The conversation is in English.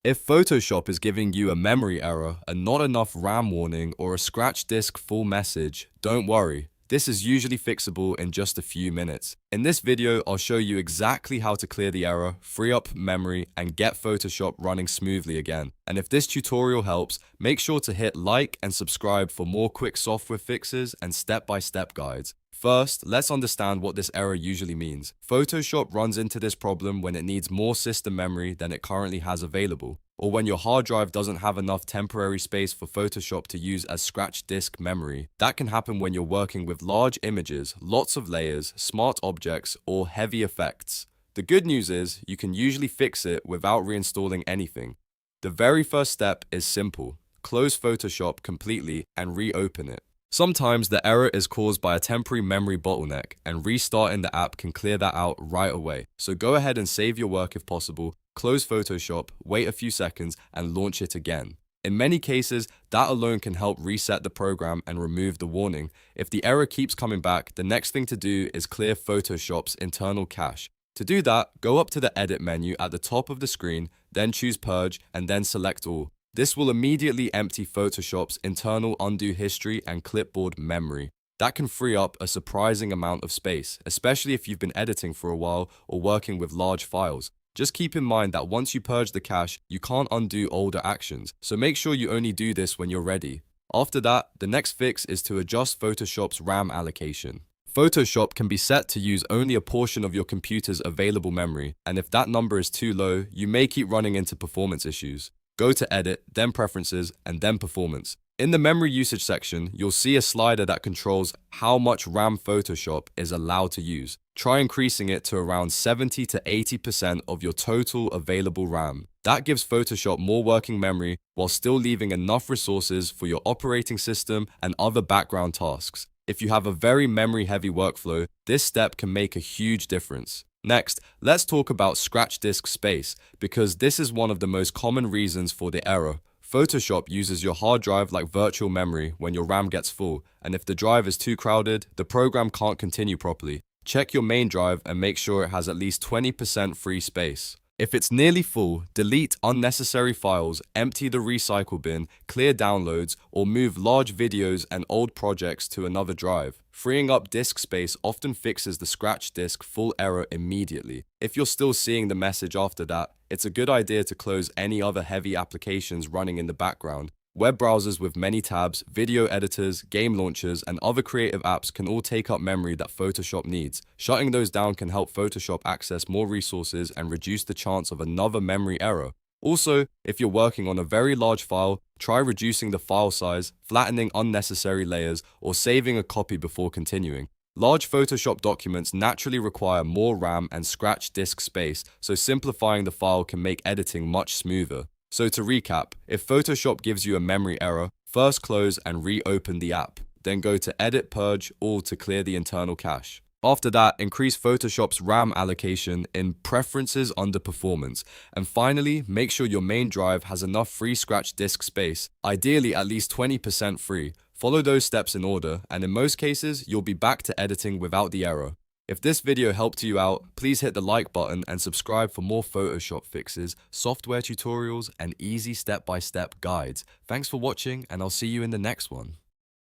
If Photoshop is giving you a memory error, a not enough RAM warning, or a scratch disk full message, don't worry. This is usually fixable in just a few minutes. In this video, I'll show you exactly how to clear the error, free up memory, and get Photoshop running smoothly again. And if this tutorial helps, make sure to hit like and subscribe for more quick software fixes and step-by-step guides. First, let's understand what this error usually means. Photoshop runs into this problem when it needs more system memory than it currently has available, or when your hard drive doesn't have enough temporary space for Photoshop to use as scratch disk memory. That can happen when you're working with large images, lots of layers, smart objects, or heavy effects. The good news is you can usually fix it without reinstalling anything. The very first step is simple. Close Photoshop completely and reopen it. Sometimes the error is caused by a temporary memory bottleneck, and restarting the app can clear that out right away. So go ahead and save your work if possible, close Photoshop, wait a few seconds, and launch it again. In many cases, that alone can help reset the program and remove the warning. If the error keeps coming back, the next thing to do is clear Photoshop's internal cache. To do that, go up to the Edit menu at the top of the screen, then choose Purge, and then select All. This will immediately empty Photoshop's internal undo history and clipboard memory. That can free up a surprising amount of space, especially if you've been editing for a while or working with large files. Just keep in mind that once you purge the cache, you can't undo older actions, so make sure you only do this when you're ready. After that, the next fix is to adjust Photoshop's RAM allocation. Photoshop can be set to use only a portion of your computer's available memory, and if that number is too low, you may keep running into performance issues. Go to Edit, then Preferences, and then Performance. In the Memory Usage section, you'll see a slider that controls how much RAM Photoshop is allowed to use. Try increasing it to around 70 to 80% of your total available RAM. That gives Photoshop more working memory while still leaving enough resources for your operating system and other background tasks. If you have a very memory-heavy workflow, this step can make a huge difference. Next, let's talk about scratch disk space, because this is one of the most common reasons for the error. Photoshop uses your hard drive like virtual memory when your RAM gets full, and if the drive is too crowded, the program can't continue properly. Check your main drive and make sure it has at least 20% free space. If it's nearly full, delete unnecessary files, empty the recycle bin, clear downloads, or move large videos and old projects to another drive. Freeing up disk space often fixes the scratch disk full error immediately. If you're still seeing the message after that, it's a good idea to close any other heavy applications running in the background. Web browsers with many tabs, video editors, game launchers, and other creative apps can all take up memory that Photoshop needs. Shutting those down can help Photoshop access more resources and reduce the chance of another memory error. Also, if you're working on a very large file, try reducing the file size, flattening unnecessary layers, or saving a copy before continuing. Large Photoshop documents naturally require more RAM and scratch disk space, so simplifying the file can make editing much smoother. So to recap, if Photoshop gives you a memory error, first close and reopen the app. Then go to Edit, Purge, All to clear the internal cache. After that, increase Photoshop's RAM allocation in Preferences under Performance. And finally, make sure your main drive has enough free scratch disk space, ideally at least 20% free. Follow those steps in order, and in most cases, you'll be back to editing without the error. If this video helped you out, please hit the like button and subscribe for more Photoshop fixes, software tutorials, and easy step-by-step guides. Thanks for watching, and I'll see you in the next one.